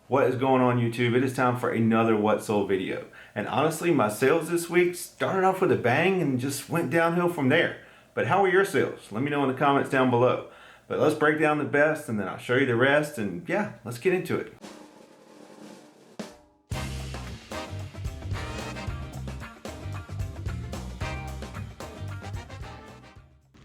What is going on, YouTube? It is time for another What Sold video. And honestly, my sales this week started off with a bang and just went downhill from there. But how are your sales? Let me know in the comments down below. But let's break down the best and then I'll show you the rest, and yeah, let's get into it.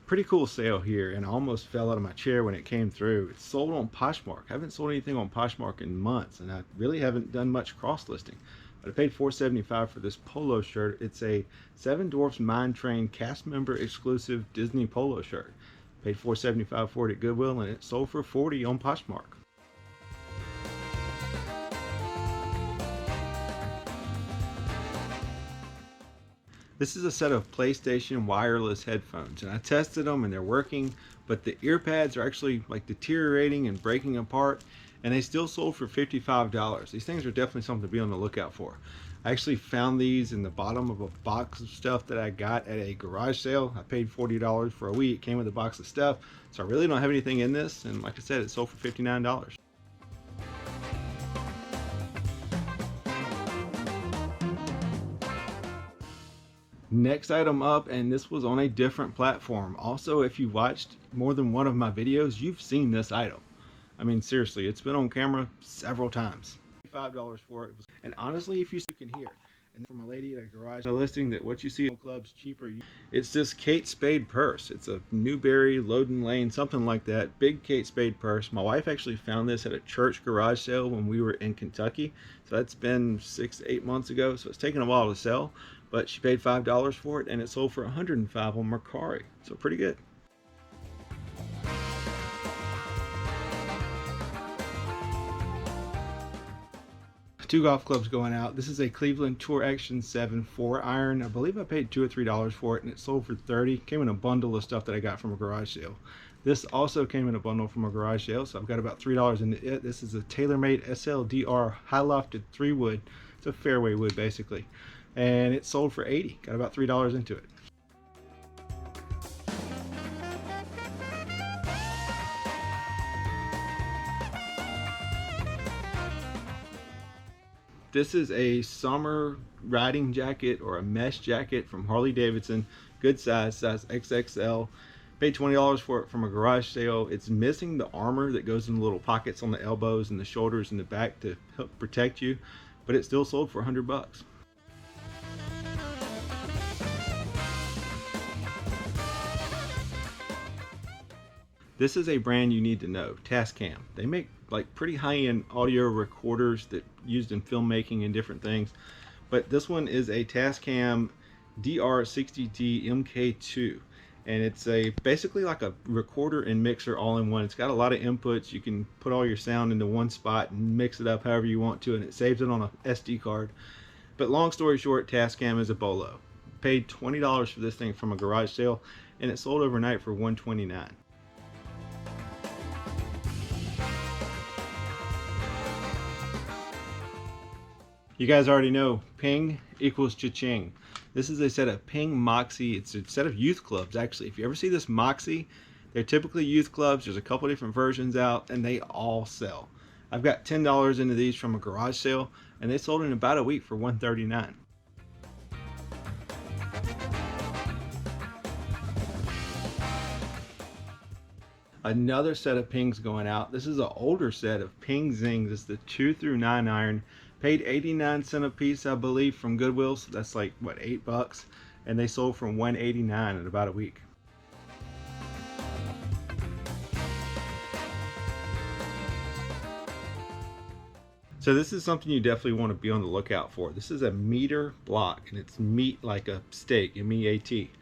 Pretty cool sale here, and I almost fell out of my chair when it came through. It's sold on Poshmark. I haven't sold anything on Poshmark in months, and I really haven't done much cross listing. But I paid $4.75 for this polo shirt. It's a Seven Dwarfs Mine Train cast member exclusive Disney polo shirt. Paid $4.75 for it at Goodwill, and it sold for $40 on Poshmark. This is a set of PlayStation wireless headphones, and I tested them and they're working, but the ear pads are actually like deteriorating and breaking apart, and they still sold for $55. These things are definitely something to be on the lookout for. I actually found these in the bottom of a box of stuff that I got at a garage sale. I paid $40 for a week. It came with a box of stuff, so I really don't have anything in this, and like I said, it sold for $59. Next item up, and this was on a different platform. Also, if you watched more than one of my videos, you've seen this item. I mean, seriously, it's been on camera several times. $5 for it. And honestly, if you can hear, and from a lady at a garage listing that what you see in clubs cheaper, it's this Kate Spade purse. It's a Newberry, Loden Lane, something like that. Big Kate Spade purse. My wife actually found this at a church garage sale when we were in Kentucky. So that's been 6 to 8 months ago. So it's taken a while to sell, but she paid $5 for it, and it sold for $105 on Mercari. So pretty good. Two golf clubs going out. This is a Cleveland Tour Action 7 4-iron. I believe I paid $2 or $3 for it, and it sold for $30. Came in a bundle of stuff that I got from a garage sale. This also came in a bundle from a garage sale, so I've got about $3 in it. This is a Taylormade Sldr high lofted 3 wood. It's a fairway wood basically, and it sold for $80. Got about $3 into it. This is a summer riding jacket or a mesh jacket from Harley-Davidson. Good size, size XXL. Paid $20 for it from a garage sale. It's missing the armor that goes in the little pockets on the elbows and the shoulders and the back to help protect you, but it still sold for $100. This is a brand you need to know, Tascam. They make like pretty high-end audio recorders that used in filmmaking and different things. But this one is a Tascam DR60D MK2. And it's basically like a recorder and mixer all in one. It's got a lot of inputs. You can put all your sound into one spot and mix it up however you want to, and it saves it on a SD card. But long story short, Tascam is a BOLO. Paid $20 for this thing from a garage sale, and it sold overnight for $129. You guys already know ping equals cha-ching. This is a set of ping Moxie. It's a set of youth clubs actually. If you ever see this Moxie, they're typically youth clubs. There's a couple different versions out and they all sell. I've got $10 into these from a garage sale, and they sold in about a week for $139. Another set of pings going out. This is an older set of ping zings. It's the 2 through 9 iron. Paid 89 cents a piece, I believe, from Goodwill. So that's like what, $8, and they sold for $189 in about a week. So this is something you definitely want to be on the lookout for. This is a meter block, and it's meat like a steak, M-E-A-T.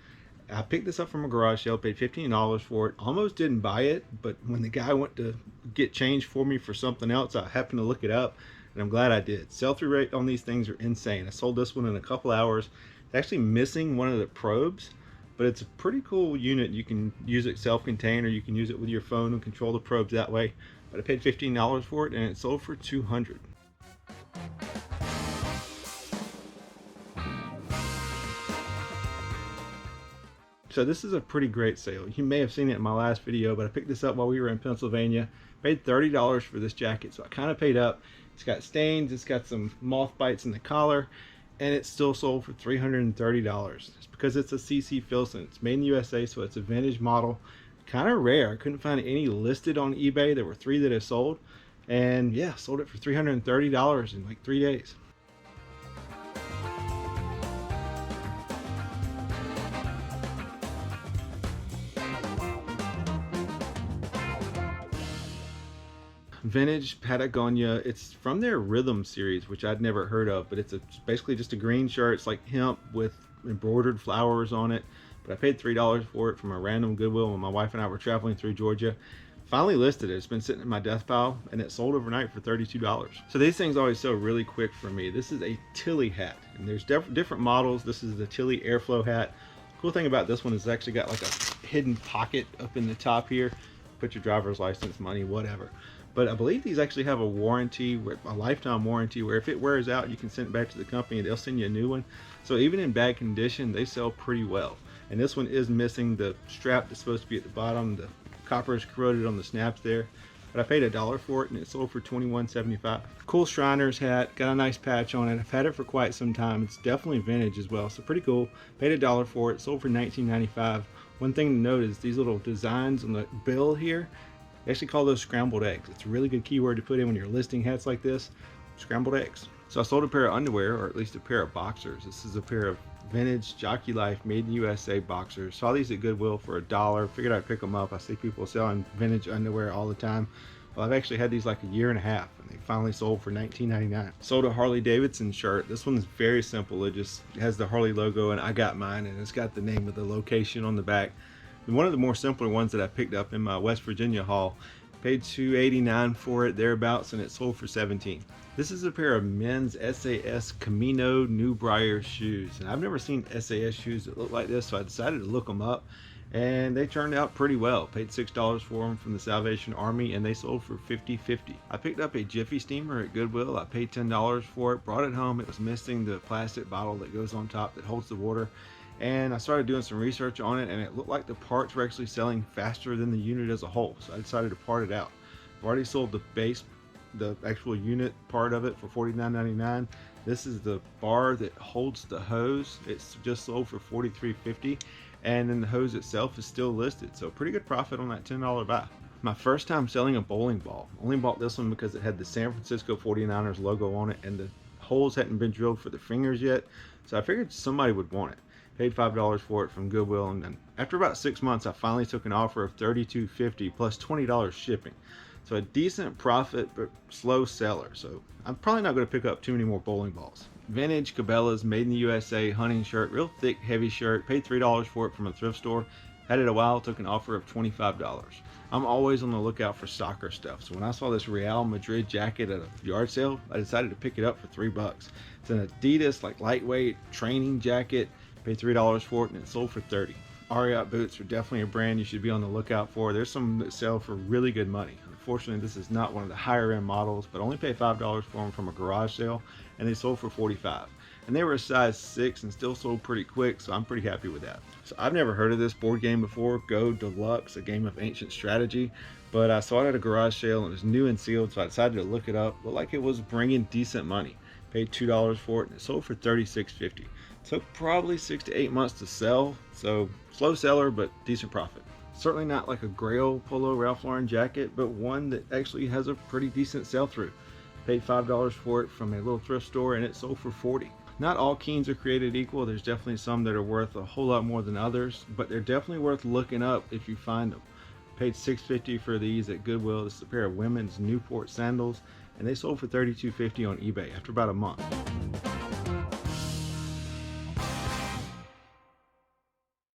I picked this up from a garage sale, paid $15 for it. Almost didn't buy it, but when the guy went to get change for me for something else, I happened to look it up, and I'm glad I did. Sell-through rate on these things are insane. I sold this one in a couple hours. It's actually missing one of the probes, but it's a pretty cool unit. You can use it self-contained, or you can use it with your phone and control the probes that way. But I paid $15 for it, and it sold for $200. So this is a pretty great sale. You may have seen it in my last video, but I picked this up while we were in Pennsylvania. Paid $30 for this jacket, so I kind of paid up. It's got stains, it's got some moth bites in the collar, and it's still sold for $330. It's because it's a CC Filson. It's made in the USA, so it's a vintage model. Kind of rare. I couldn't find any listed on eBay. There were 3 that have sold, and yeah, sold it for $330 in like 3 days. Vintage Patagonia. It's from their Rhythm series, which I'd never heard of, but it's basically just a green shirt. It's like hemp with embroidered flowers on it, but I paid $3 for it from a random Goodwill when my wife and I were traveling through Georgia. Finally listed it. It's been sitting in my death pile, and it sold overnight for $32. So these things always sell really quick for me. This is a Tilly hat, and there's different models. This is the Tilly Airflow hat. Cool thing about this one is it's actually got like a hidden pocket up in the top here. Put your driver's license, money, whatever. But I believe these actually have a warranty, a lifetime warranty, where if it wears out, you can send it back to the company and they'll send you a new one. So even in bad condition, they sell pretty well. And this one is missing the strap that's supposed to be at the bottom. The copper is corroded on the snaps there. But I paid $1 for it, and it sold for $21.75. Cool Shriners hat, got a nice patch on it. I've had it for quite some time. It's definitely vintage as well, so pretty cool. Paid $1 for it, sold for $19.95. One thing to note is these little designs on the bill here. They actually call those scrambled eggs. It's a really good keyword to put in when you're listing hats like this. Scrambled eggs. So I sold a pair of underwear, or at least a pair of boxers. This is a pair of vintage Jockey Life made in USA boxers. Saw these at Goodwill for $1. Figured I'd pick them up. I see people selling vintage underwear all the time. Well, I've actually had these like a year and a half, and they finally sold for $19.99. Sold a Harley-Davidson shirt. This one's very simple. It just has the Harley logo, and I got mine, and it's got the name of the location on the back. One of the more simpler ones that I picked up in my West Virginia haul. Paid $2.89 for it, thereabouts, and it sold for $17. This is a pair of men's SAS Camino New Briar shoes, and I've never seen SAS shoes that look like this, so I decided to look them up, and they turned out pretty well. Paid $6 for them from the Salvation Army, and they sold for $50.50. I picked up a Jiffy steamer at Goodwill. I paid $10 for it, brought it home. It was missing the plastic bottle that goes on top that holds the water. And I started doing some research on it, and it looked like the parts were actually selling faster than the unit as a whole, so I decided to part it out. I've already sold the base, the actual unit part of it, for $49.99. This is the bar that holds the hose. It's just sold for $43.50, and then the hose itself is still listed, so pretty good profit on that $10 buy. My first time selling a bowling ball. Only bought this one because it had the San Francisco 49ers logo on it, and the holes hadn't been drilled for the fingers yet, so I figured somebody would want it. Paid $5 for it from Goodwill, and then after about 6 months, I finally took an offer of $32.50 plus $20 shipping. So a decent profit, but slow seller. So I'm probably not going to pick up too many more bowling balls. Vintage Cabela's made in the USA hunting shirt, real thick, heavy shirt. Paid $3 for it from a thrift store. Had it a while, took an offer of $25. I'm always on the lookout for soccer stuff, so when I saw this Real Madrid jacket at a yard sale, I decided to pick it up for $3. It's an Adidas, like lightweight training jacket. Paid $3 for it, and it sold for $30. Ariat boots are definitely a brand you should be on the lookout for. There's some that sell for really good money. Unfortunately, this is not one of the higher end models, but only paid $5 for them from a garage sale, and they sold for $45. And they were a size 6 and still sold pretty quick, so I'm pretty happy with that. So I've never heard of this board game before, Go Deluxe, a game of ancient strategy, but I saw it at a garage sale and it was new and sealed, so I decided to look it up. Looked like it was bringing decent money. Paid $2 for it, and it sold for $36.50. Took probably 6 to 8 months to sell, so slow seller, but decent profit. Certainly not like a Grail Polo Ralph Lauren jacket, but one that actually has a pretty decent sell-through. Paid $5 for it from a little thrift store, and it sold for $40. Not all Keens are created equal. There's definitely some that are worth a whole lot more than others, but they're definitely worth looking up if you find them. Paid $6.50 for these at Goodwill. This is a pair of women's Newport sandals, and they sold for $32.50 on eBay after about a month.